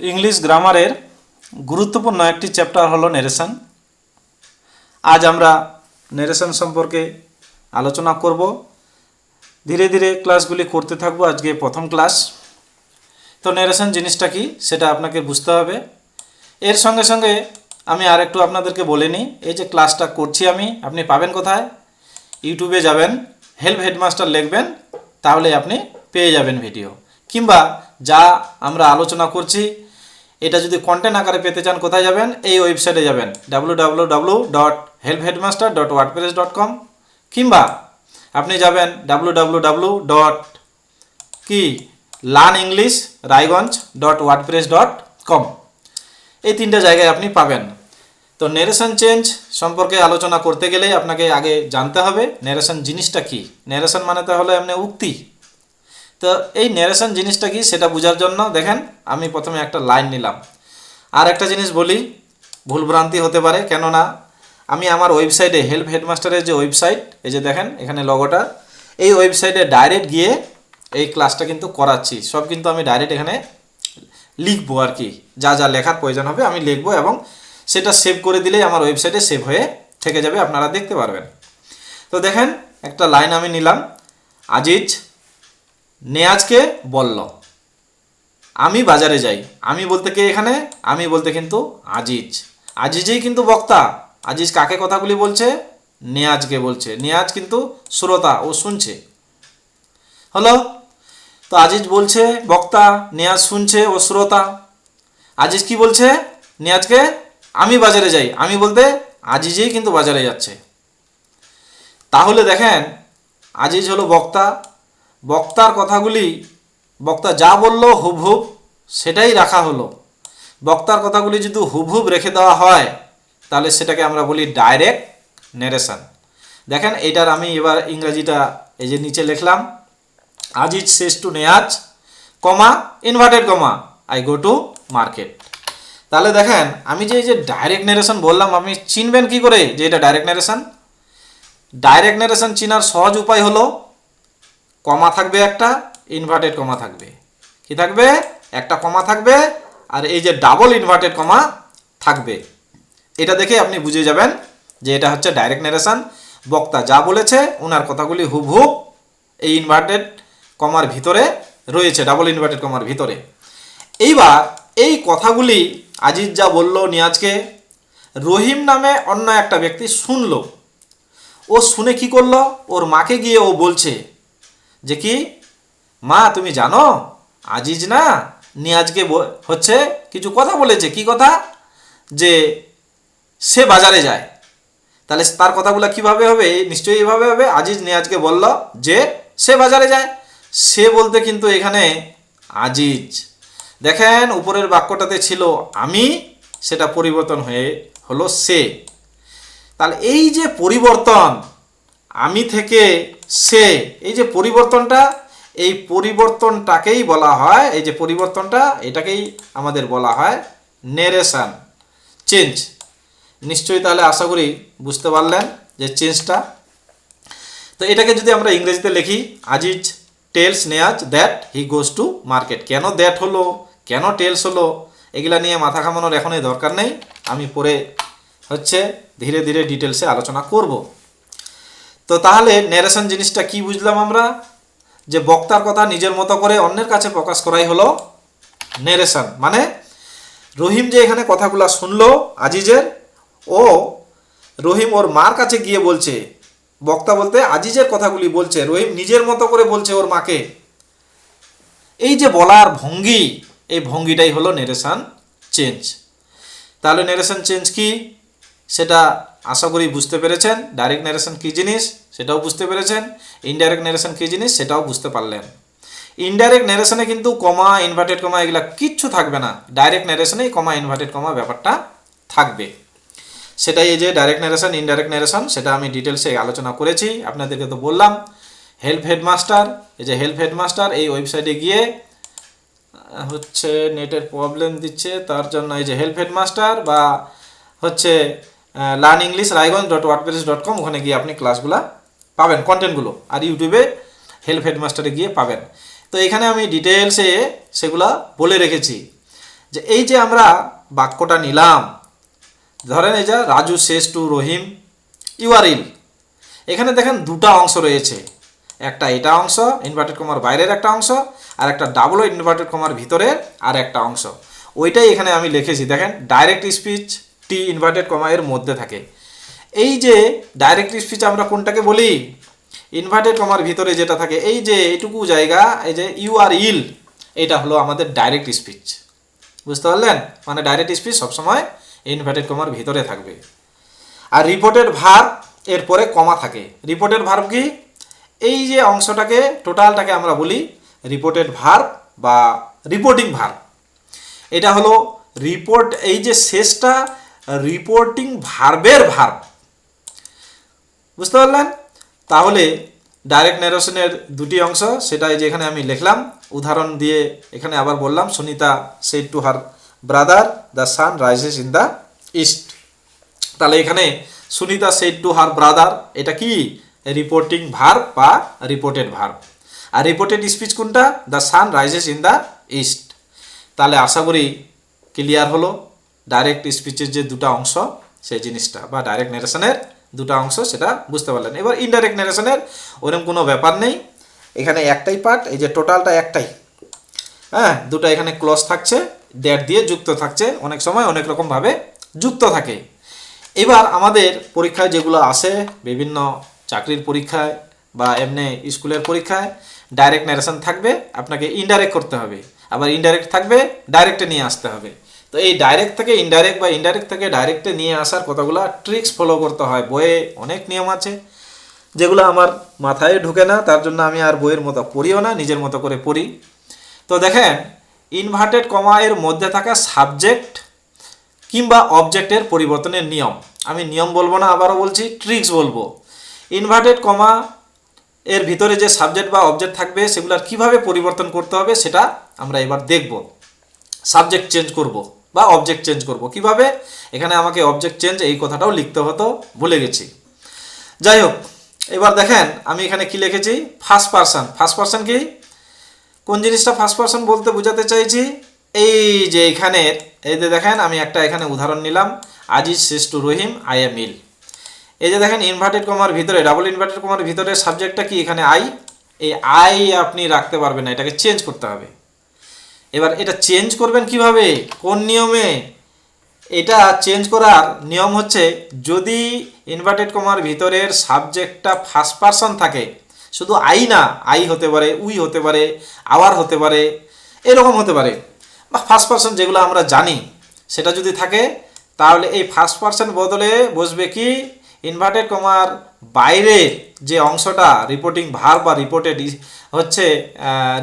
English গ্রামারের গুরুত্বপূর্ণ একটি চ্যাপ্টার হলো নেরেশন। আজ আমরা নেরেশন সম্পর্কে আলোচনা করব। ধীরে ধীরে ক্লাসগুলি করতে থাকবো। আজকে প্রথম ক্লাস। তো নেরেশন জিনিসটা কি সেটা আপনাকে বুঝতে হবে। এর সঙ্গে সঙ্গে আমি আর একটু আপনাদেরকে বলে নিই, এই যে ক্লাসটা করছি আপনি পাবেন কোথায়? ইউটিউবে যাবেন, হেল্প হেডমাস্টার লিখবেন, তাহলে আপনি পেয়ে যাবেন ভিডিও। কিংবা যা আমরা আলোচনা করছি এটা যদি কন্টেন্ট আকারে পেতে চান কোথায় যাবেন? এই ওয়েবসাইটে যাবেন www.helpheadmaster.wordpress.com, কিংবা আপনি যাবেন www.learnenglishRaiganj.wordpress.com। এই তিনটা জায়গায় আপনি পাবেন। তো নেরেশন চেঞ্জ সম্পর্কে আলোচনা করতে গেলে আপনাকে আগে জানতে হবে নেরেশন জিনিসটা কি। নেরেশন মানে তাহলে এমনি উক্তি। তো এই নেরেশন জিনিসটা কি সেটা বোঝার জন্য দেখেন আমি প্রথমে একটা লাইন নিলাম। আর একটা জিনিস বলি, ভুলভ্রান্তি হতে পারে, কেননা আমি আমার ওয়েবসাইটে হেল্প হেডমাস্টারের যে ওয়েবসাইট, এই যে দেখেন এখানে লগোটা, এই ওয়েবসাইটে ডাইরেক্ট গিয়ে এই ক্লাসটা কিন্তু করাচ্ছি। সব কিন্তু আমি ডাইরেক্ট এখানে লিখবো আর কি, যা যা লেখার প্রয়োজন হবে আমি লিখবো এবং সেটা সেভ করে দিলেই আমার ওয়েবসাইটে সেভ হয়ে থেকে যাবে, আপনারা দেখতে পারবেন। তো দেখেন একটা লাইন আমি নিলাম, আজিজ নেয়াজকে বলল আমি বাজারে যাই। আমি বলতে কে এখানে? আমি বলতে কিন্তু আজিজ। আজিজই কিন্তু বক্তা। আজিজ কাকে কথাগুলি বলছে? নেয়াজকে বলছে। নেয়াজ কিন্তু শ্রোতা, ও শুনছে। হলো? তো আজিজ বলছে বক্তা, নেয়াজ শুনছে, ও শ্রোতা। আজিজ কি বলছে নেয়াজকে? আমি বাজারে যাই। আমি বলতে আজিজই কিন্তু বাজারে যাচ্ছে। তাহলে দেখেন আজিজ হলো বক্তা। বক্তার কথাগুলি, বক্তা যা বলল হুবহুব সেটাই রাখা হলো। বক্তার কথাগুলি যদি হুবহুব রেখে দেওয়া হয় তাহলে সেটাকে আমরা বলি ডাইরেক্ট নেরেশন। দেখেন এইটার আমি এবার ইংরেজিটা এই যে নিচে লিখলাম, Aziz says two Neyaz comma inverted comma I go to market. তাহলে দেখেন আমি যে এই যে ডাইরেক্ট নেরেশন বললাম, আপনি চিনবেন কি করে যে এটা ডাইরেক্ট নেরেশন? ডাইরেক্ট নেরেশন চিনার সহজ উপায় হলো কমা থাকবে একটা, ইনভার্টেড কমা থাকবে। কি থাকবে? একটা কমা থাকবে আর এই যে ডাবল ইনভার্টেড কমা থাকবে। এটা দেখে আপনি বুঝে যাবেন যে এটা হচ্ছে ডাইরেক্ট নেরেশন। বক্তা যা বলেছে ওনার কথাগুলি হুবহুব এই ইনভার্টেড কমার ভিতরে রয়েছে, ডাবল ইনভার্টেড কমার ভিতরে। এইবার এই কথাগুলি আজিজ যা বলল নিয়াজকে, রহিম নামে অন্য একটা ব্যক্তি শুনলো। ও শুনে কি করলো? ওর মাকে গিয়ে ও বলছে যে কি, মা তুমি জানো আজিজ না নিয়াজকে হচ্ছে কিছু কথা বলেছে। কি কথা? যে সে বাজারে যায়। তাহলে তার কথাগুলো কিভাবে হবে? নিশ্চয়ই এভাবে হবে, আজিজ নিয়াজকে বলল যে সে বাজারে যায়। সে বলতে কিন্তু এখানে আজিজ। দেখেন উপরের বাক্যটাতে ছিল আমি, সেটা পরিবর্তন হয়ে হলো সে। তাহলে এই যে পরিবর্তন, আমি থেকে সে, এই যে পরিবর্তনটা, এই পরিবর্তনটাকেই বলা হয়, এই যে পরিবর্তনটা এটাকেই আমাদের বলা হয় নেরেশন চেঞ্জ। নিশ্চয়ই তাহলে আশা করি বুঝতে পারলেন যে চেঞ্জটা। তো এটাকে যদি আমরা ইংরেজিতে লিখি, Aziz tells Neyaz that he goes to market. কেন দ্যাট হলো, কেন টেলস হলো, এগুলা নিয়ে মাথা ঘামানোর এখনই দরকার নেই। আমি পরে হচ্ছে ধীরে ধীরে ডিটেলসে আলোচনা করব। তো তাহলে নেরেশন জিনিসটা কি বুঝলাম আমরা? যে বক্তার কথা নিজের মতো করে অন্যের কাছে প্রকাশ করাই হলো নেরেশন। মানে রহিম যে এখানে কথাগুলো শুনলো আজিজের, ও রহিম ওর মার কাছে গিয়ে বলছে, বক্তা বলতে আজিজের কথাগুলি বলছে, রহিম নিজের মতো করে বলছে ওর মাকে। এই যে বলার ভঙ্গি, এই ভঙ্গিটাই হলো নেরেশন চেঞ্জ। তাহলে নেরেশন চেঞ্জ কি সেটা আশা করি বুঝতে পেরেছেন। ডাইরেক্ট নেরেশন কী জিনিস সেটাও বুঝতে পেরেছেন। ইনডাইরেক্ট নেরেশন কী জিনিস সেটাও বুঝতে পারলেন। ইনডাইরেক্ট নেরেশনে কিন্তু কমা ইনভার্টেড কমা এগুলা কিচ্ছু থাকবে না। ডাইরেক্ট নেরেশনেই কমা ইনভার্টেড কমা ব্যাপারটা থাকবে। সেটাই এই যে ডাইরেক্ট নেরেশন ইনডাইরেক্ট নেরেশন, সেটা আমি ডিটেলসে আলোচনা করেছি। আপনাদেরকে তো বললাম হেল্প হেডমাস্টার, এই যে হেল্প হেডমাস্টার এই ওয়েবসাইটে গিয়ে হচ্ছে নেটের প্রবলেম দিচ্ছে, তার জন্য এই যে হেল্প হেডমাস্টার বা হচ্ছে learnenglishRaiganj.wordpress.com, ওখানে গিয়ে আপনি ক্লাসগুলো পাবেন, কন্টেন্টগুলো। আর ইউটিউবে হেল্প হেডমাস্টারে গিয়ে পাবেন। তো এখানে আমি ডিটেলসে সেগুলো বলে রেখেছি যে এই যে আমরা বাক্যটা নিলাম, ধরেন এই যে Raju says to Rahim you are ill, এখানে দেখেন দুটা অংশ রয়েছে, একটা এটা অংশ ইনভার্টেড কমার বাইরের একটা অংশ, আর একটা ডাবল ইনভার্টেড কমার ভিতরের আর একটা অংশ। ওইটাই এখানে আমি লিখেছি, দেখেন ডাইরেক্ট স্পিচ টি ইনভার্টেড কমা এর মধ্যে থাকে। এই যে ডাইরেক্ট স্পিচ আমরা কোনটাকে বলি, ইনভার্টেড কমার ভিতরে যেটা থাকে এই যে এইটুকু জায়গা, এই যে ইউ আর ইল, এটা হলো আমাদের ডাইরেক্ট স্পিচ। বুঝতে পারলেন? মানে ডাইরেক্ট স্পিচ সবসময় ইনভার্টেড কমার ভিতরে থাকবে। আর রিপোর্টেড ভার্ব এর পরে কমা থাকে। রিপোর্টেড ভার্ব কি, এই যে অংশটাকে টোটালটাকে আমরা বলি রিপোর্টেড ভার্ব বা রিপোর্টিং ভার্ব। এটা হলো রিপোর্ট, এই যে শেষটা রিপোর্টিং ভার্বের ভার্ব। বুঝতে পারলেন? তাহলে ডাইরেক্ট ন্যারেশনের দুটি অংশ, সেটা এই যে এখানে আমি লিখলাম উদাহরণ দিয়ে, এখানে আবার বললাম Sunita said to her brother the sun rises in the east. তাহলে এখানে Sunita said to her brother, এটা কি রিপোর্টিং ভার্ব বা রিপোর্টেড ভার্ব। আর রিপোর্টেড স্পিচ কোনটা, the sun rises in the east. তাহলে আশা করি ক্লিয়ার হলো ডাইরেক্ট স্পিচের যে দুটো অংশ সেই জিনিসটা, বা ডাইরেক্ট ন্যারেশনের দুটো অংশ সেটা বুঝতে পারলেন। এবার ইনডাইরেক্ট ন্যারেশনের ওরকম কোনো ব্যাপার নেই, এখানে একটাই পার্ট, এই যে টোটালটা একটাই, হ্যাঁ, দুটো এখানে ক্লজ থাকছে, দ্যাট দিয়ে যুক্ত থাকছে, অনেক সময় অনেক রকমভাবে যুক্ত থাকে। এবার আমাদের পরীক্ষায় যেগুলো আসে, বিভিন্ন চাকরির পরীক্ষায় বা এমনি স্কুলের পরীক্ষায় ডাইরেক্ট ন্যারেশন থাকবে, আপনাকে ইনডাইরেক্ট করতে হবে, আবার ইনডাইরেক্ট থাকবে ডাইরেক্টে নিয়ে আসতে হবে। তো এই ডাইরেক্ট থেকে ইনডাইরেক্ট বা ইনডাইরেক্ট থেকে ডাইরেক্টে নিয়ে আসার কতগুলো ট্রিক্স ফলো করতে হয়। বইয়ে অনেক নিয়ম আছে যেগুলো আমার মাথায় ঢুকে না, তার জন্য আমি আর বইয়ের মতো পড়িও না, নিজের মতো করে পড়ি। তো দেখেন, ইনভার্টেড কমা এর মধ্যে থাকা সাবজেক্ট কিংবা অবজেক্টের পরিবর্তনের নিয়ম, আমি নিয়ম বলবো না, আবারও বলছি ট্রিক্স বলবো। ইনভার্টেড কমা এর ভিতরে যে সাবজেক্ট বা অবজেক্ট থাকবে সেগুলোর কিভাবে পরিবর্তন করতে হবে সেটা আমরা এবার দেখব। সাবজেক্ট চেঞ্জ করব বা অবজেক্ট চেঞ্জ করব কিভাবে, এখানে আমাকে অবজেক্ট চেঞ্জ এই কথাটাও লিখতে হতো, ভুলে গেছি। যাই হোক, এবার দেখেন আমি এখানে কি লিখেছি, ফার্স্ট পারসন। ফার্স্ট পারসন কি, কোন জিনিসটা ফার্স্ট পারসন বলতে বোঝাতে চাইছি, এই যে এখানের, এই যে দেখেন আমি একটা এখানে উদাহরণ নিলাম, Aziz says to Rahim I am ill. এই যে দেখেন ইনভার্টেড কমার ভিতরে, ডাবল ইনভার্টেড কমার ভিতরে সাবজেক্টটা কি, এখানে আই, এই আই আপনি রাখতে পারবেন না, এটাকে চেঞ্জ করতে হবে। এবার এটা চেঞ্জ করবেন কিভাবে, কোন নিয়মে, এটা চেঞ্জ করার নিয়ম হচ্ছে, যদি ইনভার্টেড কমার ভিতরের সাবজেক্টটা ফার্স্ট পারসন থাকে, শুধু আই না, আই হতে পারে, উই হতে পারে, আওয়ার হতে পারে, এরকম হতে পারে, বা ফার্স্ট পারসন যেগুলো আমরা জানি সেটা যদি থাকে, তাহলে এই ফার্স্ট পারসন বদলে বসবে কি, ইনভার্টেড কমার বাইরে যে অংশটা রিপোর্টিং ভার্ব বা রিপোর্টেড হচ্ছে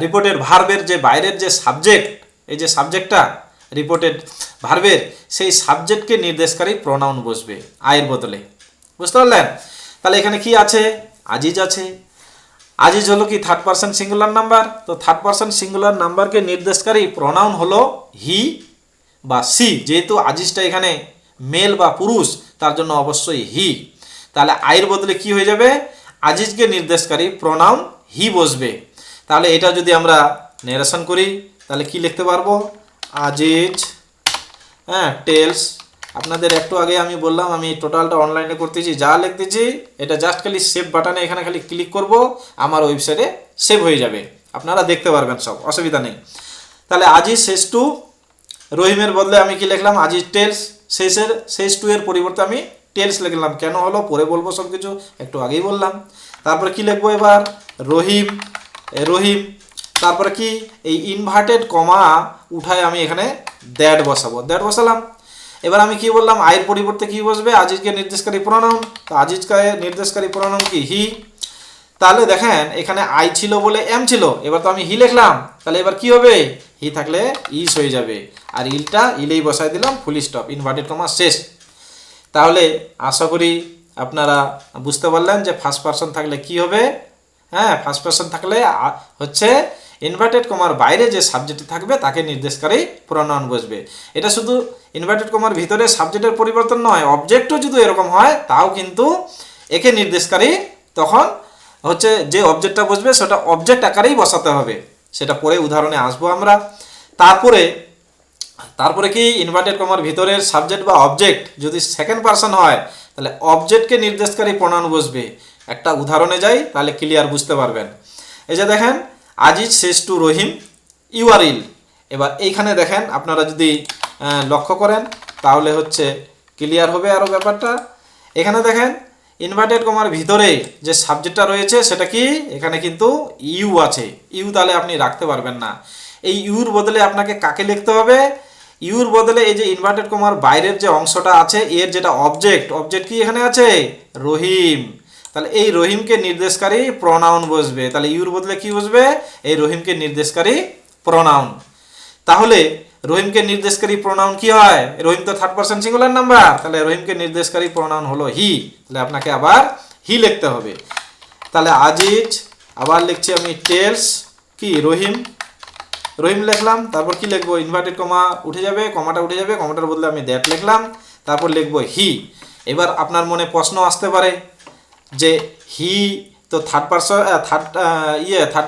রিপোর্টেড ভার্বের যে বাইরের যে সাবজেক্ট, এই যে সাবজেক্টটা রিপোর্টেড ভার্বের, সেই সাবজেক্টকে নির্দেশকারী প্রোনাউন বসবে আয়ের বদলে। বুঝতে পারলেন? তাহলে এখানে কি আছে, আজিজ আছে। আজিজ হলো কি থার্ড পারসন সিঙ্গুলার নাম্বার, তো থার্ড পারসন সিঙ্গুলার নাম্বারকে নির্দেশকারী প্রোনাউন হলো হি বা সি, যেহেতু আজিজটা এখানে মেল বা পুরুষ, তার জন্য অবশ্যই হি। তাহলে আয়ের বদলে কি হয়ে যাবে, আজিজকে নির্দেশকারী প্রোনাউন হি বসবে। তাহলে এটা যদি আমরা ন্যারেশন করি তাহলে কি লিখতে পারবো, আজিজ টেলস, আপনাদের একটু আগে আমি বললাম আমি টোটালটা অনলাইনে করতেছি, যা লিখতেছি এটা জাস্ট খালি সেভ বাটনে এখানে খালি ক্লিক করব, আমার ওয়েবসাইটে সেভ হয়ে যাবে, আপনারা দেখতে পারবেন সব, অসুবিধা নেই। তাহলে আজিজ সেজ টু রহিমের বদলে আমি কি লিখলাম, আজিজ টেলস, সেজ টু এর পরিবর্তে আমি টেলস লিখলাম। কেন হলো পরে বলবো সব কিছু, একটু আগেই বললাম। তারপরে কি লিখবো এবার, রহিম, রহিম, তারপরে কি এই ইনভার্টেড কমা উঠায় আমি এখানে দ্যাট বসাবো, দ্যাট বসালাম। এবার আমি কি বললাম, আয়ের পরিবর্তে কি বসবে, আজিজকে নির্দেশকারী প্রোনাউন, তো আজিজকে নির্দেশকারী প্রোনাউন কি, হি। তাহলে দেখেন এখানে আই ছিল বলে এম ছিল, এবার তো আমি হি লিখলাম, তাহলে এবার কি হবে, হি থাকলে ইস হয়ে যাবে, আর ইলটা ইলেই বসাই দিলাম, ফুল স্টপ, ইনভার্টেড কমা শেষ। তাহলে আশা করি আপনারা বুঝতে পারলেন যে ফার্স্ট পারসন থাকলে কি হবে, হ্যাঁ, ফার্স্ট পারসন থাকলে হচ্ছে ইনভার্টেড কমার বাইরে যে সাবজেক্ট থাকবে তাকে নির্দেশকারী প্রোনাউন বসবে। এটা শুধু ইনভার্টেড কমার ভিতরে সাবজেক্টের পরিবর্তন নয়, অবজেক্টও যদি এরকম হয় তাও কিন্তু একে নির্দেশকারী, তখন হচ্ছে যে অবজেক্টটা বসবে সেটা অবজেক্ট আকারেই বসাতে হবে, সেটা পরে উদাহরণে আসবো আমরা। তারপরে তারপরে কি ইনভার্টেড কমার ভিতরের সাবজেক্ট বা অবজেক্ট যদি সেকেন্ড পারসন হয় তাহলে অবজেক্টকে নির্দেশকারী প্রোনাউন বসবে। একটা উদাহরণে যাই তাহলে ক্লিয়ার বুঝতে পারবেন। এই যে দেখেন, Aziz says to Rahim you are ill. এবার এইখানে দেখেন, আপনারা যদি লক্ষ্য করেন তাহলে হচ্ছে ক্লিয়ার হবে আরও ব্যাপারটা। এখানে দেখেন ইনভার্টেড কমার ভিতরে যে সাবজেক্টটা রয়েছে সেটা কি, এখানে কিন্তু ইউ আছে। ইউ তাহলে আপনি রাখতে পারবেন না। এই ইউর বদলে আপনাকে কাকে লিখতে হবে? ইউর বদলে এই যে ইনভার্টেড কমার বাইরের যে অংশটা আছে এর যেটা অবজেক্ট, অবজেক্ট কি এখানে আছে? রহিম। তাহলে এই রহিমকে নির্দেশকারী প্রোনাউন বসবে। তাহলে ইউর বদলে কি বসবে? এই রহিমকে নির্দেশকারী প্রোনাউন। তাহলে রহিমকে নির্দেশকারী প্রোনাউন কি হয়? রহিম তো থার্ড পারসন সিঙ্গুলার নাম্বার, তাহলে রহিমকে নির্দেশকারী প্রোনাউন হলো হি। তাহলে আপনাকে আবার হি লিখতে হবে। তাহলে আজিজ, আবার লিখছি আমি টেলস কি রহিম, রহিম লিখলাম। তারপর কি লিখবো? ইনভার্টেড কমা উঠে যাবে, কমাটা উঠে যাবে, কমাটার বদলে আমি দ্যাট লিখলাম। তারপর লিখবো হি। এবার আপনার মনে প্রশ্ন আসতে পারে যে হি তো থার্ড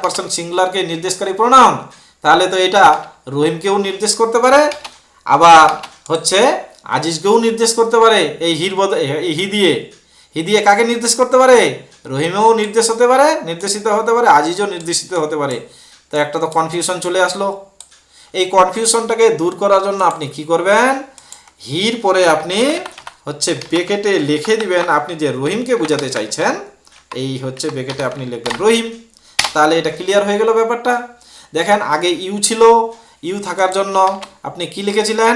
পারসন সিঙ্গুলারকে নির্দেশকারী প্রোনাউন, তাহলে তো এটা রহিমকেও নির্দেশ করতে পারে, আবার হচ্ছে আজিজকেও নির্দেশ করতে পারে। এই হির বদলে এই হি দিয়ে কাকে নির্দেশ করতে পারে? রহিমেও নির্দেশিত হতে পারে, আজিজও নির্দেশিত হতে পারে। তো একটা তো কনফিউশন চলে আসলো। এই কনফিউশনটাকে দূর করার জন্য আপনি কি করবেন? হির পরে আপনি হচ্ছে ব্রেকেটে লিখে দিবেন আপনি যে রহিমকে বোঝাতে চাইছেন, এই হচ্ছে ব্রেকেটে আপনি লিখবেন রহিম। তাহলে এটা ক্লিয়ার হয়ে গেল ব্যাপারটা। দেখেন আগে ইউ ছিল, ইউ থাকার জন্য আপনি কি লিখেছিলেন?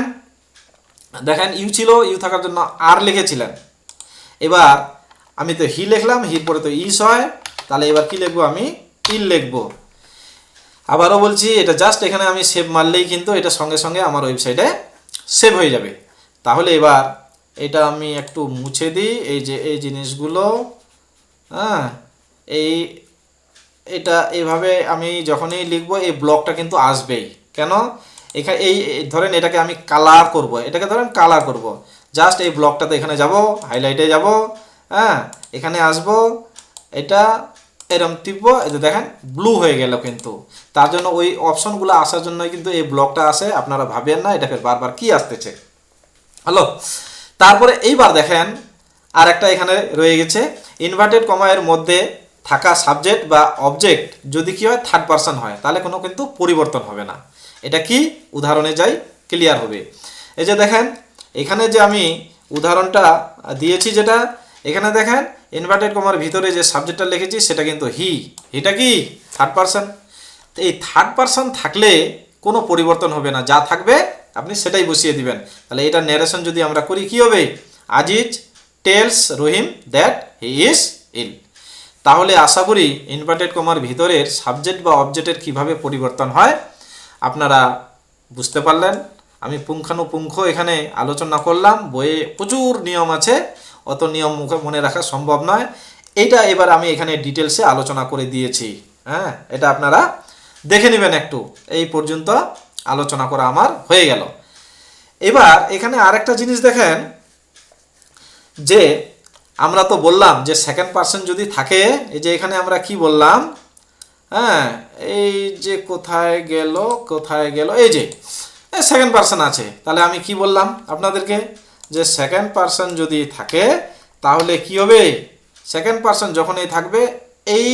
দেখেন ইউ ছিল, ইউ থাকার জন্য আর লিখেছিলেন। এবার আমি তো হি লিখলাম, হির পরে তো ইস হয়, তাহলে এবার কি লিখবো? আমি ইল লিখবো। আবারও বলছি, এটা জাস্ট এখানে আমি সেভ মারলেই কিন্তু এটা সঙ্গে সঙ্গে আমার ওয়েবসাইটে সেভ হয়ে যাবে। তাহলে এবার এটা আমি একটু মুছে দিই, এই যে এই জিনিসগুলো, হ্যাঁ, এটা এইভাবে আমি যখনই লিখবো এই ব্লকটা কিন্তু আসবেই। কেন? এখানে এই ধরেন এটাকে আমি কালার করব, এটাকে ধরেন কালার করব, জাস্ট এই ব্লকটাতে এখানে যাব, হাইলাইটে যাব, হ্যাঁ, এখানে আসব, এটা এরম টিপবো, এই যে দেখেন ব্লু হয়ে গেল। কিন্তু তার জন্য ওই অপশনগুলো আসার জন্যই কিন্তু এই ব্লকটা আসে, আপনারা ভাবেন না এটা ফের বারবার কি আসতেছে। হ্যালো, তারপরে এইবার দেখেন আর একটা এখানে রয়ে গেছে, ইনভার্টেড কমা এর মধ্যে থাকা সাবজেক্ট বা অবজেক্ট যদি কি হয় থার্ড পারসন হয় তাহলে কোনো কিন্তু পরিবর্তন হবে না। এটা কি উদাহরণে যাই, ক্লিয়ার হবে। এই যে দেখেন এখানে যে আমি উদাহরণটা দিয়েছি, যেটা এখানে দেখেন ইনভার্টেড কমার ভিতরে যে সাবজেক্টটা লিখেছি সেটা কিন্তু হি। এটা কি থার্ড পারসন। তো এই থার্ড পারসন থাকলে কোনো পরিবর্তন হবে না, যা থাকবে আপনি সেটাই বসিয়ে দিবেন। তাহলে এটা ন্যারেশন যদি আমরা করি কি হবে? Aziz tells Rahim that he is ill. তাহলে আশা করি ইনভার্টেড কমার ভিতরের সাবজেক্ট বা অবজেক্টের কিভাবে পরিবর্তন হয় আপনারা বুঝতে পারলেন। আমি পুঙ্খানুপুঙ্খ এখানে আলোচনা করলাম, বইয়ে প্রচুর নিয়ম আছে, অত নিয়ম মুখে মনে রাখা সম্ভব নয়। এইটা এবার আমি এখানে ডিটেলসে আলোচনা করে দিয়েছি। হ্যাঁ, এটা আপনারা দেখে নেবেন একটু। এই পর্যন্ত আলোচনা করা আমার হয়ে গেল। এবার এখানে আরেকটা জিনিস দেখেন, যে আমরা তো বললাম যে সেকেন্ড পারসন যদি থাকে, এই যে এখানে আমরা কি বললাম, হ্যাঁ, এই যে কোথায় গেল, এই যে সেকেন্ড পারসন আছে। তাহলে আমি কি বললাম আপনাদেরকে, যে সেকেন্ড পারসন যদি থাকে তাহলে কি হবে? সেকেন্ড পারসন যখনই থাকবে এই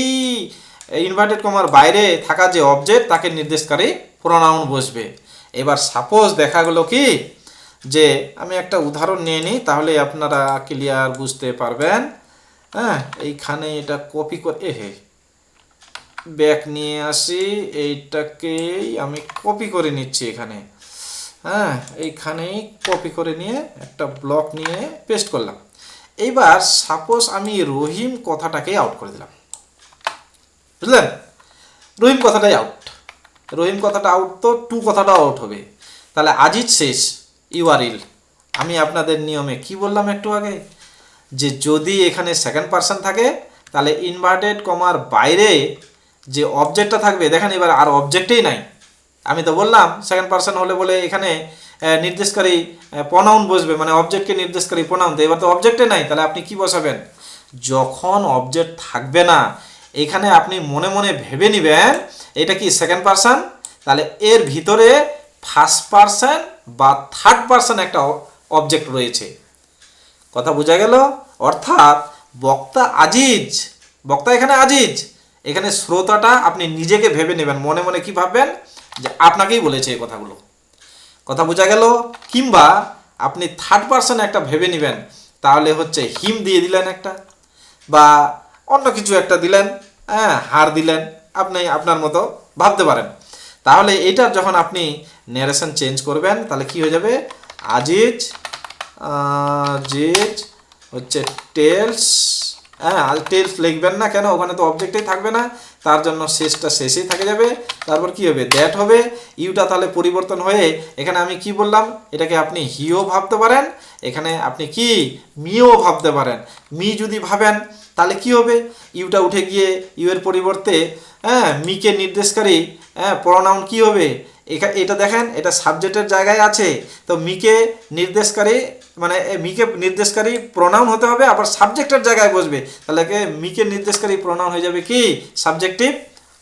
ইনভার্টেড কমার বাইরে থাকা যে অবজেক্ট তাকে নির্দেশকারী প্রোনাউন বসবে। এবার সাপোজ দেখা গেল কি, যে আমি একটা উদাহরণ নিয়ে নিই তাহলে আপনারা ক্লিয়ার বুঝতে পারবেন। হ্যাঁ, এইখানে এটা কপি করে ব্যাক নিয়ে আসি, এইটাকেই আমি কপি করে নিচ্ছি এখানে। হ্যাঁ, এইখানেই কপি করে নিয়ে একটা ব্লক নিয়ে পেস্ট করলাম। এইবার সাপোজ আমি রহিম কথাটাকে আউট করে দিলাম, বুঝলেন? রহিম কথাটাই আউট, রহিম কথাটা আউট, তো টু কথাটা আউট হবে। তাহলে আজিজ শেষ ইউ আর ইল। আমি আপনাদের নিয়মে কি বললাম একটু আগে, যে যদি এখানে সেকেন্ড পারসন থাকে তাহলে ইনভার্টেড কমার বাইরে যে অবজেক্টটা থাকবে, দেখেন এবার আর অবজেক্টেই নাই। আমি তো বললাম সেকেন্ড পারসন হলে বলে এখানে নির্দেশকারী প্রোনাউন বসবে, মানে অবজেক্টকে নির্দেশকারী প্রোনাউন। তো এবার তো অবজেক্টে নাই, তাহলে আপনি কি বসাবেন? যখন অবজেক্ট থাকবে না এখানে আপনি মনে মনে ভেবে নেবেন এটা কি সেকেন্ড পারসন, তাহলে এর ভিতরে ফার্স্ট পারসন বা থার্ড পারসন একটা অবজেক্ট রয়েছে। কথা বোঝা গেল? অর্থাৎ বক্তা আজিজ, বক্তা এখানে আজিজ, এখানে শ্রোতাটা আপনি নিজেকে ভেবে নেবেন, মনে মনে কি ভাববেন যে আপনাকেই বলেছে এই কথাগুলো। কথা বোঝা গেল? কিংবা আপনি থার্ড পারসন একটা ভেবে নেবেন, তাহলে হচ্ছে হিম দিয়ে দিলেন একটা, বা অন্য কিছু একটা দিলেন, হ্যাঁ হার দিলেন, আপনি আপনার মতো ভাবতে পারেন। তাহলে এটা যখন আপনি ন্যারেশন চেঞ্জ করবেন তাহলে কি হয়ে যাবে, আজিজ আজিজ হচ্ছে টেলস, হ্যাঁ টেলস লিখবেন না, কেন ওখানে তো অবজেক্টেই থাকবে না, তার জন্য শেষটা শেষেই থাকে যাবে। তারপর কি হবে, দ্যাট হবে, ইউটা তাহলে পরিবর্তন হয়ে এখানে আমি কি বললাম, এটাকে আপনি হিও ভাবতে পারেন, এখানে আপনি কি মিও ভাবতে পারেন। মি যদি ভাবেন তাহলে কি হবে, ইউটা উঠে গিয়ে ইউ এর পরিবর্তে হ্যাঁ মিকে নির্দেশকারী হ্যাঁ প্রোনাউন কি হবে, এটা দেখেন এটা সাবজেক্টের জায়গায় আছে, তো মিকে নির্দেশকারী মানে মিকে নির্দেশকারী প্রোনাউন হতে হবে, আবার সাবজেক্টের জায়গায় বসবে, তাহলে মিকে নির্দেশকারী প্রোনাউন হয়ে যাবে কি সাবজেক্টিভ,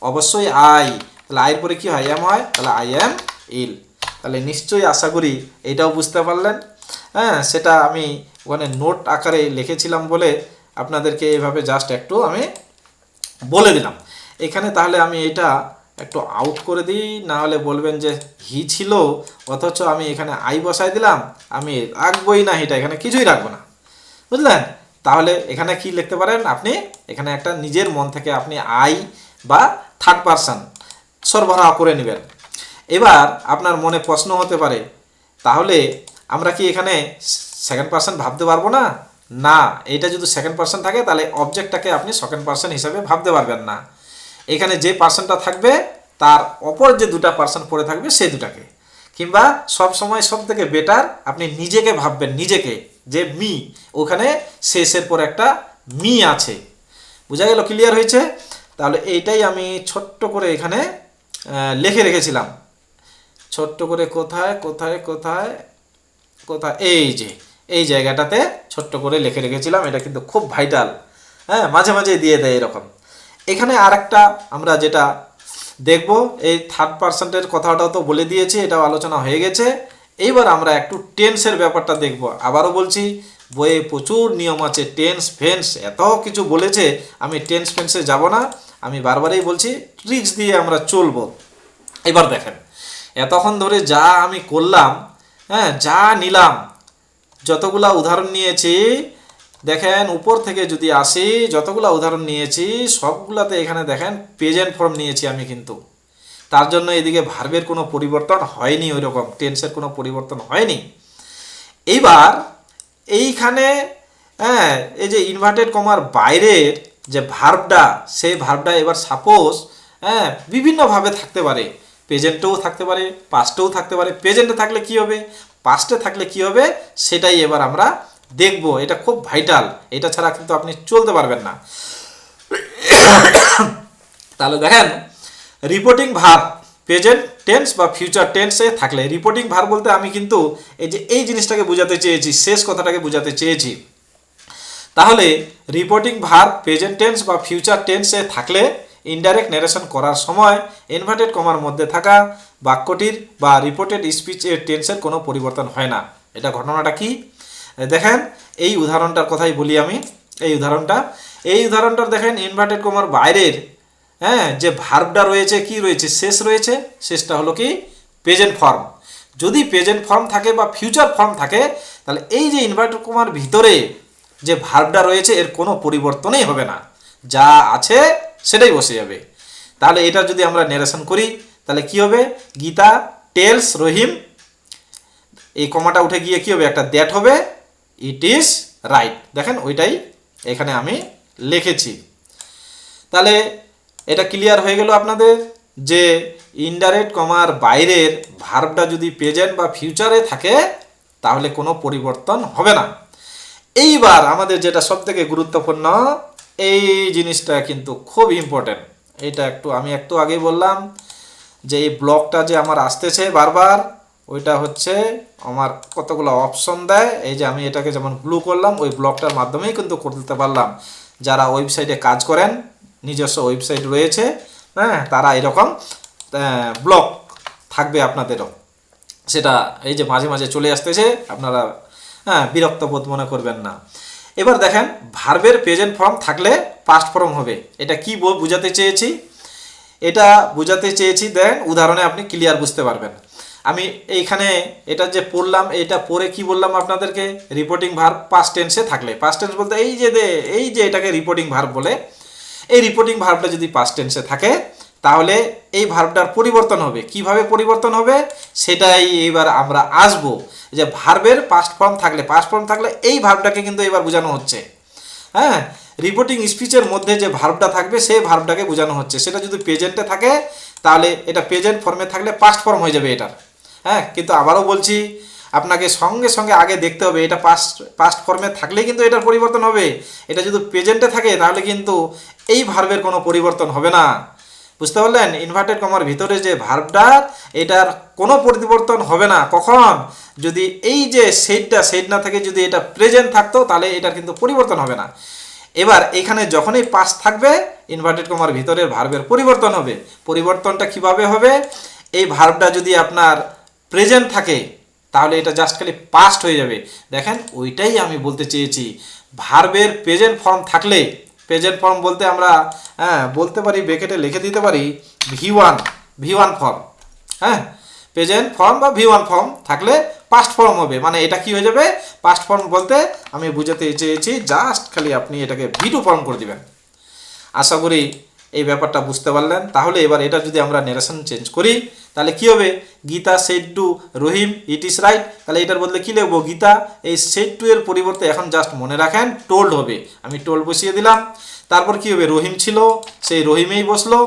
অবশ্যই আই। তাহলে আইয়ের পরে কি হয়, এম হয়, তাহলে আই এম ইল। তাহলে নিশ্চয়ই আশা করি এটাও বুঝতে পারলেন। হ্যাঁ সেটা আমি ওখানে নোট আকারে লিখেছিলাম বলে আপনাদেরকে এভাবে জাস্ট একটু আমি বলে দিলাম। এখানে তাহলে আমি এটা একটু আউট করে দিই, না হলে বলবেন যে হি ছিল অথচ আমি এখানে আই বসাই দিলাম, আমি রাখবই না এটা, এখানে কিছুই রাখবো না, বুঝলেন? তাহলে এখানে কি লিখতে পারেন আপনি, এখানে একটা নিজের মন থেকে আপনি আই বা থার্ড পারসন সরবরাহ করে নেবেন। এবার আপনার মনে প্রশ্ন হতে পারে, তাহলে আমরা কি এখানে সেকেন্ড পারসন ভাবতে পারবো না? না, এটা যদি সেকেন্ড পারসন থাকে তাহলে অবজেক্টটাকে আপনি সেকেন্ড পারসন হিসাবে ভাবতে পারবেন না। এখানে যে পার্সনটা থাকবে তার অপর যে দুটা পার্সন পড়ে থাকবে সেই দুটাকে, কিংবা সব সময় সব থেকে বেটার আপনি নিজেকে ভাববেন, নিজেকে যে মি, ওখানে শেষের পর একটা মি আছে। বোঝা গেল? ক্লিয়ার হয়েছে? তাহলে এইটাই আমি ছোট্ট করে এখানে লিখে রেখেছিলাম, ছোট্ট করে কোথায় কোথায় কোথায় কোথায়, এই যে এই জায়গাটাতে ছোট্ট করে লিখে রেখেছিলাম, এটা কিন্তু খুব ভাইটাল, হ্যাঁ মাঝে মাঝে দিয়ে দেয় এরকম। এখানে আরেকটা আমরা যেটা দেখব, এই থার্ড পার্সেন্টের কথাটাও তো বলে দিয়েছি, এটাও আলোচনা হয়ে গেছে। এইবার আমরা একটু টেন্সের ব্যাপারটা দেখব। আবারও বলছি বইয়ে প্রচুর নিয়ম আছে, টেন্স ফেন্স এত কিছু বলেছে, আমি টেন্স ফেন্সে যাব না, আমি বারবারই বলছি ট্রিক্স দিয়ে আমরা চলবো। এবার দেখেন এতক্ষণ ধরে যা আমি করলাম, হ্যাঁ যা নিলাম, যতগুলা উদাহরণ নিয়েছি, দেখেন উপর থেকে যদি আসি যতগুলা উদাহরণ নিয়েছি সবগুলাতে এখানে দেখেন প্রেজেন্ট ফর্ম নিয়েছি আমি, কিন্তু তার জন্য এদিকে ভার্বের কোনো পরিবর্তন হয়নি, ওই রকম টেন্সের কোনো পরিবর্তন হয়নি। এইবার এইখানে হ্যাঁ এই যে ইনভার্টেড কমার বাইরের যে ভার্বটা, সেই ভার্বটা এবার সাপোজ হ্যাঁ বিভিন্নভাবে থাকতে পারে, প্রেজেন্টেও থাকতে পারে, পাস্টেও থাকতে পারে। প্রেজেন্টে থাকলে কি হবে, পাস্টে থাকলে কি হবে, সেটাই এবার আমরা দেখব। এটা খুব ভাইটাল, এটা ছাড়া কিন্তু আপনি চলতে পারবেন না। তাহলে দেখেন রিপোর্টিং ভার্ব প্রেজেন্ট টেন্স বা ফিউচার টেন্সে থাকলে, রিপোর্টিং ভার্ব বলতে আমি কিন্তু এই যে এই জিনিসটাকে বোঝাতে চেয়েছি, শেষ কথাটাকে বোঝাতে চেয়েছি। তাহলে রিপোর্টিং ভার্ব প্রেজেন্ট টেন্স বা ফিউচার টেন্সে থাকলে ইনডাইরেক্ট ন্যারেশন করার সময় ইনভার্টেড কমার মধ্যে থাকা বাক্যটির বা রিপোর্টেড স্পিচের টেন্সের কোনো পরিবর্তন হয় না। এটা ঘটনাটা কি দেখেন, এই উদাহরণটার কথাই বলি আমি। এই উদাহরণটার দেখেন ইনভার্টেড কমার বাইরের হ্যাঁ যে ভার্বটা রয়েছে কি রয়েছে, শেষ রয়েছে, শেষটা হলো কি প্রেজেন্ট ফর্ম। যদি প্রেজেন্ট ফর্ম থাকে বা ফিউচার ফর্ম থাকে তাহলে এই যে ইনভার্টেড কমার ভিতরে যে ভার্বটা রয়েছে এর কোনো পরিবর্তনই হবে না, যা আছে সেটাই বসে যাবে। তাহলে এটা যদি আমরা ন্যারেশন করি তাহলে কি হবে, গীতা টেলস রহিম, এই কমাটা উঠে গিয়ে কি হবে, একটা দ্যাট হবে, ইট ইজ রাইট। দেখেন ওইটাই এখানে আমি লিখেছি। তাহলে এটা ক্লিয়ার হয়ে গেল আপনাদের যে ইনডাইরেক্ট কমার বাইরের ভার্বটা যদি প্রেজেন্ট বা ফিউচারে থাকে তাহলে কোনো পরিবর্তন হবে না। এইবার আমাদের যেটা সবথেকে গুরুত্বপূর্ণ, এই জিনিসটা কিন্তু খুব ইম্পর্টেন্ট। এটা আমি একটু আগেই বললাম যে এই ব্লকটা যে আমার আসতেছে বারবার, ওইটা হচ্ছে আমার কতগুলো অপশন দেয়, এই যে আমি এটাকে যেমন ব্লু করলাম ওই ব্লকটার মাধ্যমেই কিন্তু করতে পারলাম। যারা ওয়েবসাইটে কাজ করেন, নিজস্ব ওয়েবসাইট রয়েছে, হ্যাঁ তারা এরকম ব্লক থাকবে আপনাদেরও। সেটা এই যে মাঝে মাঝে চলে আসতেছে, আপনারা বিরক্ত বোধ মনে করবেন না। এবার দেখেন ভার্বের প্রেজেন্ট ফর্ম থাকলে পাস্ট ফর্ম হবে। এটা কি বোঝাতে চেয়েছি? এটা বোঝাতে চেয়েছি, দেন উদাহরণে আপনি ক্লিয়ার বুঝতে পারবেন। আমি এইখানে এটা যে পড়লাম, এটা পড়ে কি বললাম আপনাদেরকে, রিপোর্টিং ভার্ব পাস্ট টেন্সে থাকলে, পাস্ট টেন্স বলতে এই যে এটাকে রিপোর্টিং ভার্ব বলে, এই রিপোর্টিং ভার্বটা যদি পাস্ট টেন্সে থাকে তাহলে এই ভার্বটার পরিবর্তন হবে। কিভাবে পরিবর্তন হবে সেটাই এবার আমরা আসব, যে ভার্বের পাস্ট ফর্ম থাকলে এই ভার্বটাকে কিন্তু এবার বোঝানো হচ্ছে। হ্যাঁ, রিপোর্টিং স্পিচের মধ্যে যে ভার্বটা থাকবে সেই ভার্বটাকে বোঝানো হচ্ছে। সেটা যদি প্রেজেন্টে থাকে তাহলে এটা প্রেজেন্ট ফর্মে থাকলে পাস্ট ফর্ম হয়ে যাবে এটার। হ্যাঁ, কিন্তু আবারও বলছি, আপনাকে সঙ্গে সঙ্গে আগে দেখতে হবে এটা পাস্ট ফর্মে থাকলেই কিন্তু এটার পরিবর্তন হবে। এটা যদি প্রেজেন্টে থাকে তাহলে কিন্তু এই ভার্বের কোনো পরিবর্তন হবে না। বুঝতে পারলেন? ইনভার্টেড কমার ভিতরে যে ভার্বটার, এটার কোনো পরিবর্তন হবে না। কখন? যদি এই যে সেট না থাকে, যদি এটা প্রেজেন্ট থাকতো তাহলে এটার কিন্তু পরিবর্তন হবে না। এবার এখানে যখনই পাস্ট থাকবে ইনভার্টেড কমার ভিতরের ভার্বের পরিবর্তন হবে। পরিবর্তনটা কিভাবে হবে? এই ভার্বটা যদি আপনার প্রেজেন্ট থাকে তাহলে এটা জাস্ট খালি পাস্ট হয়ে যাবে। দেখেন ওইটাই আমি বলতে চেয়েছি, ভার্বের প্রেজেন্ট ফর্ম থাকলে, প্রেজেন্ট ফর্ম বলতে আমরা বলতে পারি, ব্র্যাকেটে লিখে দিতে পারি ভি ওয়ান ফর্ম। হ্যাঁ, প্রেজেন্ট ফর্ম বা ভি ওয়ান ফর্ম থাকলে পাস্ট ফর্ম হবে। মানে এটা কি হয়ে যাবে? পাস্ট ফর্ম বলতে আমি বুঝাতে চেয়েছি জাস্ট খালি আপনি এটাকে ভি2 ফর্ম করে দিবেন। আশা করি এই ব্যাপারটা বুঝতে পারলেন। তাহলে এবার এটা যদি আমরা নেরেশন চেঞ্জ করি তাহলে কি হবে? Gita said to Rahim it is right. তাহলে এটার বদলে কি লিখবো? গীতা। এই সেড টু এর পরিবর্তে এখন জাস্ট মনে রাখেন টোল্ড হবে। আমি টোল্ড বসিয়ে দিলাম। তারপর কি হবে? রহিম ছিল, সেই রহিমেই বসলো।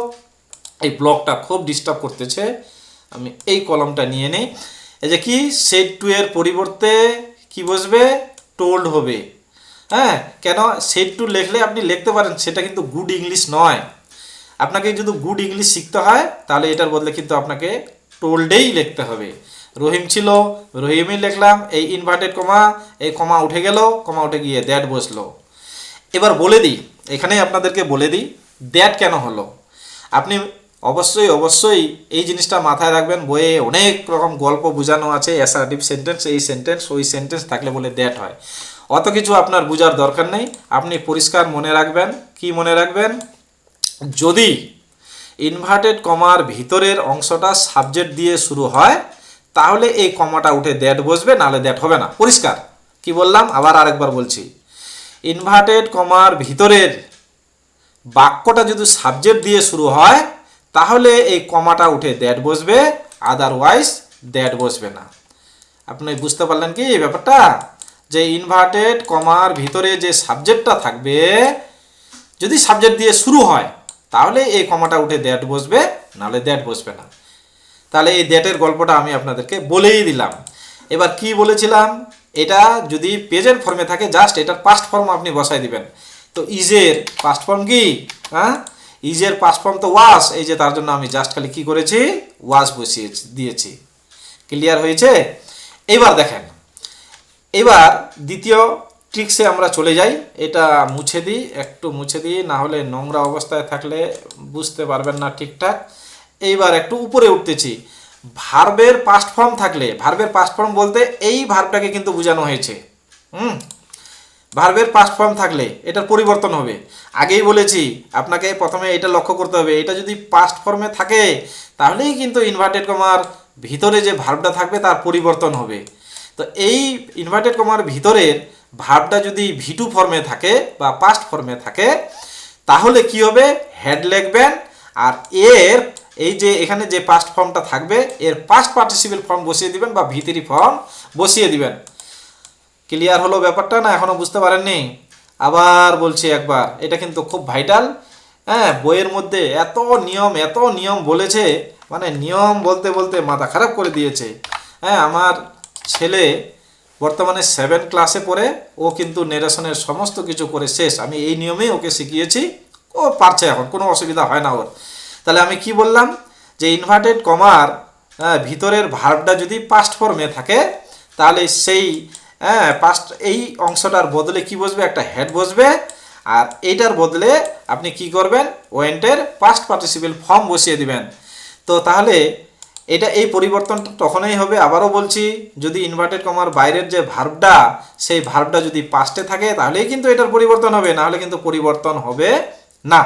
এই ব্লকটা খুব ডিস্টার্ব করতেছে, আমি এই কলমটা নিয়ে নিই। এই যে কি, সেড টু এর পরিবর্তে কি বসবে? টোল্ড হবে। হ্যাঁ, কেন? সেড টু লিখলে আপনি লিখতে পারেন, সেটা কিন্তু গুড ইংলিশ নয়। আপনাকে যদি গুড ইংলিশ শিখতে হয় তাহলে এটার বদলে কিন্তু আপনাকে টোল্ডেই লিখতে হবে। রহিম ছিল, রহিমই লিখলাম। এই ইনভার্টেড কমা, এই কমা উঠে গেল, কমা উঠে গিয়ে দ্যাট বসলো। এবার বলে দিই, এখানেই আপনাদেরকে বলে দিই দ্যাট কেন হলো। আপনি অবশ্যই এই জিনিসটা মাথায় রাখবেন। বইয়ে অনেক রকম গল্প বোঝানো আছে, অ্যাসার্টিভ সেন্টেন্স, এই সেন্টেন্স ওই সেন্টেন্স থাকলে বলে দ্যাট হয়। অত কিছু আপনার বোঝার দরকার নেই। আপনি পরিষ্কার মনে রাখবেন, কি মনে রাখবেন? যদি ইনভার্টেড কমার ভিতরের অংশটা সাবজেক্ট দিয়ে শুরু হয় তাহলে এই কমাটা উঠে দ্যাট বসবে, নাহলে দ্যাট হবে না। পরিষ্কার কি বললাম? আবার আরেকবার বলছি, ইনভার্টেড কমার ভিতরের বাক্যটা যদি সাবজেক্ট দিয়ে শুরু হয় তাহলে এই কমাটা উঠে দ্যাট বসবে, আদারওয়াইজ দ্যাট বসবে না। আপনি বুঝতে পারলেন কি এই ব্যাপারটা? যে ইনভার্টেড কমার ভিতরে যে সাবজেক্টটা থাকবে, যদি সাবজেক্ট দিয়ে শুরু হয় তাহলে এই কমাটা উঠে দ্যাট বসবে, নাহলে দ্যাট বসবে না। তাহলে এই দ্যাটের গল্পটা আমি আপনাদেরকে বলেই দিলাম। এবার কি বলেছিলাম? এটা যদি প্রেজেন্ট ফর্মে থাকে জাস্ট এটার পাস্ট ফর্ম আপনি বসাই দিবেন। তো ইজের পাস্ট ফর্ম কি? ইজের পাস্ট ফর্ম তো ওয়াজ। এই যে তার জন্য আমি জাস্ট খালি কি করেছি? ওয়াজ বসিয়ে দিয়েছি। ক্লিয়ার হয়েছে? এবার দেখেন, এবার দ্বিতীয় ট্রিক্সে আমরা চলে যাই। এটা মুছে দিই, একটু মুছে দিই, না হলে নোংরা অবস্থায় থাকলে বুঝতে পারবেন না ঠিকঠাক। এইবার একটু উপরে উঠতেছি। ভার্বের পাস্ট ফর্ম থাকলে, ভার্বের পাস্ট ফর্ম বলতে এই ভার্বটাকে কিন্তু বোঝানো হয়েছে। ভার্বের পাস্ট ফর্ম থাকলে এটার পরিবর্তন হবে। আগেই বলেছি আপনাকে প্রথমে এটা লক্ষ্য করতে হবে, এটা যদি পাস্ট ফর্মে থাকে তাহলেই কিন্তু ইনভার্টেড কমার ভিতরে যে ভার্বটা থাকবে তার পরিবর্তন হবে। তো এই ইনভার্টেড কমার ভিতরের ভার্বটা যদি ভি2 ফর্মে থাকে বা পাস্ট ফর্মে থাকে তাহলে কি হবে? হেড লিখবেন, আর এর এই যে এখানে যে পাস্ট ফর্মটা থাকবে এর পাস্ট পার্টিসিপেল ফর্ম বসিয়ে দিবেন বা ভি3 ফর্ম বসিয়ে দিবেন। ক্লিয়ার হলো ব্যাপারটা, না এখনো বুঝতে পারেননি? আবার বলছি একবার, এটা কিন্তু খুব ভাইটাল। হ্যাঁ, বইয়ের মধ্যে এত নিয়ম বলেছে, মানে নিয়ম বলতে বলতে মাথা খারাপ করে দিয়েছে। হ্যাঁ, আমার ছেলে বর্তমানে 7 ক্লাসে পড়ে, ও কিন্তু নেরেশনের সমস্ত কিছু করে শেষ। আমি এই নিয়মেই ওকে শিখিয়েছি, ও পারছে এখন, কোনো অসুবিধা হয় না ওর। তাহলে আমি কি বললাম? যে ইনভার্টেড কমার ভিতরের ভার্বটা যদি পাস্ট ফর্মে থাকে তাহলে সেই পাস্ট এই অংশটার বদলে কি বসবে? একটা হেড বসবে। আর এইটার বদলে আপনি কি করবেন? ওয়েন্টের পাস্ট পার্টিসিপেল ফর্ম বসিয়ে দিবেন। তো তাহলে এটা এই পরিবর্তনটা তখনই হবে, আবারও বলছি, যদি ইনভার্টেড কমার বাইরের যে ভার্বটা সেই ভার্বটা যদি পাস্টে থাকে তাহলেই কিন্তু এটার পরিবর্তন হবে, না হলে কিন্তু পরিবর্তন হবে না।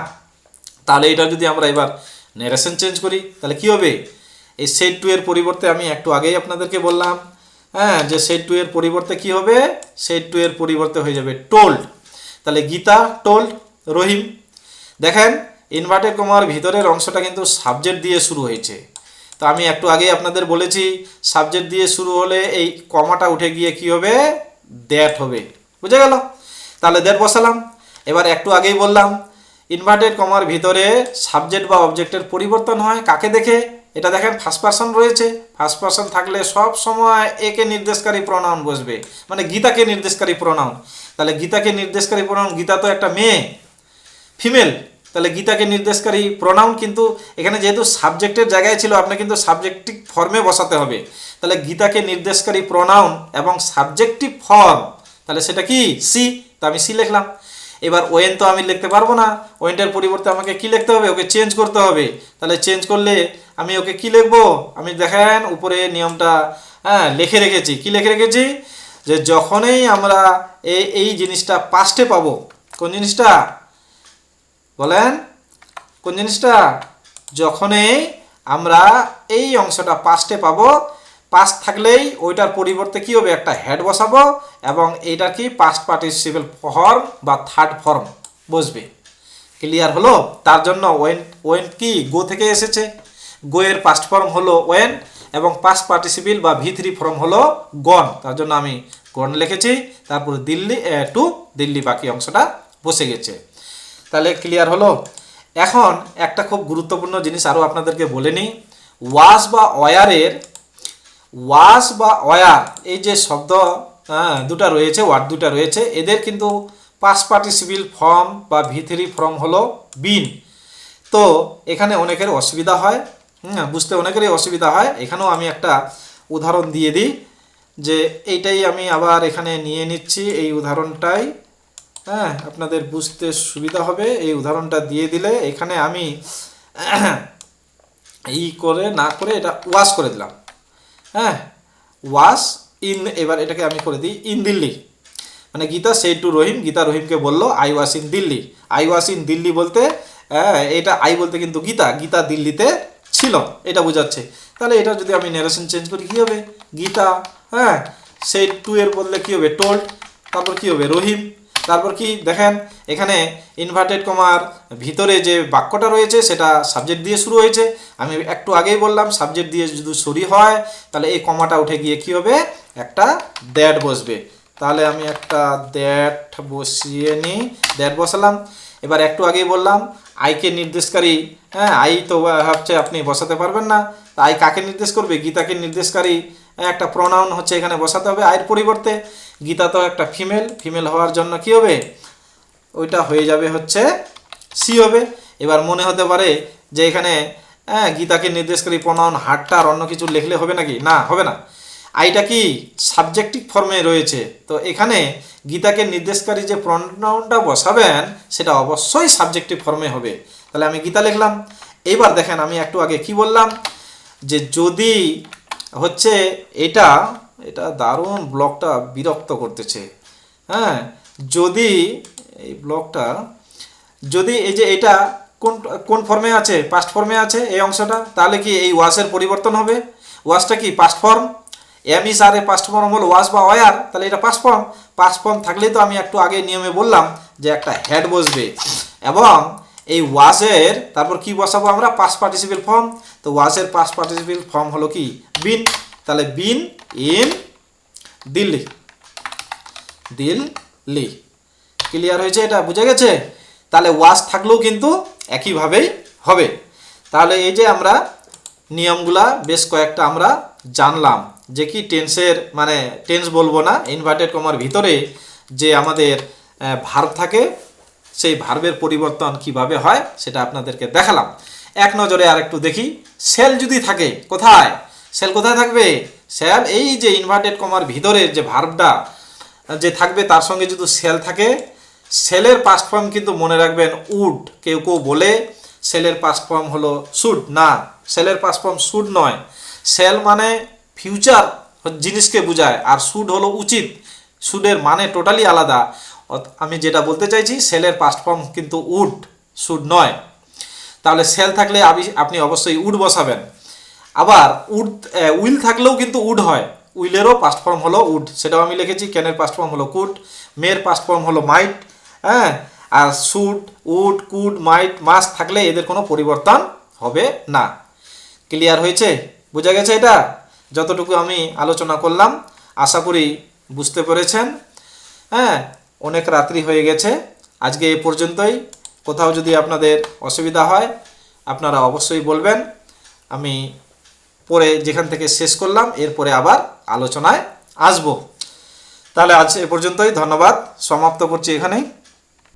তাহলে এটা যদি আমরা এবার নেরেশন চেঞ্জ করি তাহলে কি হবে, এই সেট টু এর পরিবর্তে আমি একটু আগেই আপনাদেরকে বললাম, হ্যাঁ, যে সেট টু এর পরিবর্তে কি হবে, সেট টু এর পরিবর্তে হয়ে যাবে টোল্ড। তাহলে গীতা টোল্ড রহিম। দেখেন ইনভার্টেড কমার ভিতরের অংশটা কিন্তু সাবজেক্ট দিয়ে শুরু হয়েছে। তো আমি একটু আগেই আপনাদের বলেছি সাবজেক্ট দিয়ে শুরু হলে এই কমাটা উঠে গিয়ে কি হবে, দ্যাট হবে। বুঝে গেল? তাহলে দ্যাট বসালাম। এবার একটু আগেই বললাম ইনভার্টেড কমার ভিতরে সাবজেক্ট বা অবজেক্টের পরিবর্তন হয় কাকে দেখে, এটা দেখেন ফার্স্ট পারসন রয়েছে, ফার্স্ট পারসন থাকলে সব সময় একে নির্দেশকারী প্রোনাউন বসবে, মানে গীতাকে নির্দেশকারী প্রোনাউন। তাহলে গীতাকে নির্দেশকারী প্রোনাউন, গীতা তো একটা মেয়ে, ফিমেল, তাহলে গীতাকে নির্দেশকারী প্রোনাউন কিন্তু এখানে যেহেতু সাবজেক্টের জায়গায় ছিল আপনাকে কিন্তু সাবজেক্টিভ ফর্মে বসাতে হবে। তাহলে গীতাকে নির্দেশকারী প্রোনাউন এবং সাবজেক্টিভ ফর্ম, তাহলে সেটা কি সি, তো আমি সি লিখলাম। এবার ওয়েন তো আমি লিখতে পারবো না, ওয়েনটার পরিবর্তে আমাকে কি লিখতে হবে, ওকে চেঞ্জ করতে হবে। তাহলে চেঞ্জ করলে আমি ওকে কি লিখবো, আমি দেখেন উপরে নিয়মটা লিখে রেখেছি। কি লিখে রেখেছি, যে যখনই আমরা এই জিনিসটা পাস্টে পাবো, কোন জিনিসটা বলেন, কোন জিনিসটা, যখনই আমরা এই অংশটা পাস্টে পাবো, পাস্ট থাকলেই ওইটার পরিবর্তে কি হবে, একটা হেড বসাবো এবং এইটার কি পাস্ট পার্টিসিপেল ফর্ম বা থার্ড ফর্ম বসবে। ক্লিয়ার হলো? তার জন্য ওয়েন, ওয়েন কি গো থেকে এসেছে, গো এর পাস্ট ফর্ম হলো ওয়েন এবং পাস্ট পার্টিসিপেল বা ভি3 ফর্ম হলো গন, তার জন্য আমি গন লিখেছি। তারপর দিল্লি টু দিল্লি, বাকি অংশটা বসে গেছে। তাহলে ক্লিয়ার হলো? এখন একটা খুব গুরুত্বপূর্ণ জিনিস আরও আপনাদেরকে বলে নিই, ওয়াস বা ওয়ারের, ওয়াস বা ওয়ার এই যে শব্দ দুটা রয়েছে, ওয়ার্ড দুটা রয়েছে, এদের কিন্তু পাস্ট পার্টিসিপেল ফর্ম বা ভি3 ফর্ম হলো বিন। তো এখানে অনেকের অসুবিধা হয়, বুঝতে অনেকেরই অসুবিধা হয়। এখানেও আমি একটা উদাহরণ দিয়ে দিই, যে এইটাই আমি আবার এখানে নিয়ে নিচ্ছি, এই উদাহরণটাই, আপনাদের বুঝতে সুবিধা হবে। এই উদাহরণটা দিয়ে দিলে এখানে আমি এই করে না করে এটা ওয়াশ করে দিলাম, ওয়াশ ইন, এবার এটাকে আমি করে দিই ইন দিল্লি। মানে গীতা সেড টু রহিম, গীতা রহিমকে বললো I wash in Delhi. I wash in Delhi বলতে এটা আই বলতে কিন্তু গীতা, গীতা দিল্লিতে ছিল, এটা বোঝাচ্ছে। তাহলে এটা যদি আমি ন্যারেশন চেঞ্জ করি কি হবে, গীতা, সেড টু এর বললে কি হবে টোল্ড, তারপর কি হবে রহিম, তারপর কি দেখেন এখানে ইনভার্টেড কমার ভিতরে যে বাক্যটা রয়েছে সেটা সাবজেক্ট দিয়ে শুরু হয়েছে। আমি একটু আগেই বললাম সাবজেক্ট দিয়ে যদি শুরু হয় তাহলে এই কমাটা উঠে গিয়ে কি হবে, একটা দ্যাট বসবে। তাহলে আমি একটা দ্যাট বসিয়ে নিই, দ্যাট বসালাম। এবার একটু আগেই বললাম আইকে নির্দেশকারী, আই তো ভাবছে আপনি বসাতে পারবেন না, তা আই কাকে নির্দেশ করবে, গীতাকে নির্দেশকারী একটা প্রোনাউন হচ্ছে এখানে বসাতে হবে আয়ের পরিবর্তে। গীতা তো একটা ফিমেল, ফিমেল হওয়ার জন্য কি হবে, ওইটা হয়ে যাবে হচ্ছে সি হবে। এবার মনে হতে পারে যে এখানে গীতাকে নির্দেশকারী প্রোনাউন হারটা আর অন্য কিছু লিখলে হবে নাকি, না হবে না, আইটা কি সাবজেক্টিভ ফর্মে রয়েছে। তো এখানে গীতাকে নির্দেশকারী যে প্রোনাউনটা বসাবেন সেটা অবশ্যই সাবজেক্টিভ ফর্মে হবে। তাহলে আমি গীতা লিখলাম। এইবার দেখেন আমি একটু আগে কি বললাম, যে যদি হচ্ছে এটা, এটা দারুণ ব্লকটা বিরক্ত করতেছে, যদি এই ব্লকটা, যদি এই যে এটা কোন কোন ফর্মে আছে, পাস্ট ফর্মে আছে এই অংশটা, তাহলে কি এই ওয়াসের পরিবর্তন হবে, ওয়াসটা কি পাস্ট ফর্ম, এম ইস আর এ পাস্ট ফর্ম হলো ওয়াস বা ওয়ার, তাহলে এটা পাস্ট ফর্ম। পাস্ট ফর্ম থাকলেই তো আমি একটু আগে নিয়মে বললাম যে একটা হেড বসবে এবং এই ওয়াসের তারপর কি বসাবো আমরা, পাস্ট পার্টিসিপেল ফর্ম। তো ওয়াসের পাস্ট পার্টিসিপেল ফর্ম হলো কি বিন, তাহলে been in Delhi, Delhi. Clear হয়েছে? এটা বুঝে গেছে? তাহলে ওয়াস থাকলেও কিন্তু একইভাবেই হবে। তাহলে এই যে আমরা নিয়মগুলা বেশ কয়েকটা আমরা জানলাম, যে কি টেন্সের, মানে টেন্স বলবো না, ইনভার্টেড কমার ভিতরে যে আমাদের ভার্ব থাকে সেই ভার্বের পরিবর্তন কিভাবে হয় সেটা আপনাদেরকে দেখালাম। এক নজরে আর একটু দেখি, সেল যদি থাকে কোথায়, সেল কোথায় থাকবে, সেল এই যে ইনভার্টেড কমার ভিতরের যে ভার্বটা যে থাকবে তার সঙ্গে যদি সেল থাকে, সেলের পাস্ট ফর্ম কিন্তু মনে রাখবেন উড। কেউ কেউ বলে সেলের পাস্ট ফর্ম হলো শুড, না, সেলের পাস্ট ফর্ম শুড নয়, শ্যাল মানে ফিউচার জিনিসকে বোঝায়, আর শুড হলো উচিত। শুডের মানে টোটালি আলাদা। আমি যেটা বলতে চাইছি, শ্যালের পাস্ট ফর্ম কিন্তু উড, শুড নয়। তাহলে শ্যাল থাকলে আপনি অবশ্যই উড বসাবেন। আবার উইল থাকলেও কিন্তু উড হয়, উইলেরও পাস্ট ফর্ম হলো উড, সেটাও আমি লিখেছি। ক্যানের পাস্ট ফর্ম হলো কুড, মের পাস্ট ফর্ম হলো মাইট, হ্যাঁ। আর should, would, could, might, must থাকলে এদের কোনো পরিবর্তন হবে না। ক্লিয়ার হয়েছে? বোঝা গেছে? এটা যতটুকু আমি আলোচনা করলাম আশা করি বুঝতে পেরেছেন। হ্যাঁ, অনেক রাত্রি হয়ে গেছে, আজকে এ পর্যন্তই। কোথাও যদি আপনাদের অসুবিধা হয় আপনারা অবশ্যই বলবেন। আমি পরে যেখান থেকে শেষ করলাম এরপরে আবার আলোচনায় আসব। তাহলে আজ এ পর্যন্তই, ধন্যবাদ, সমাপ্ত করছি এখানেই।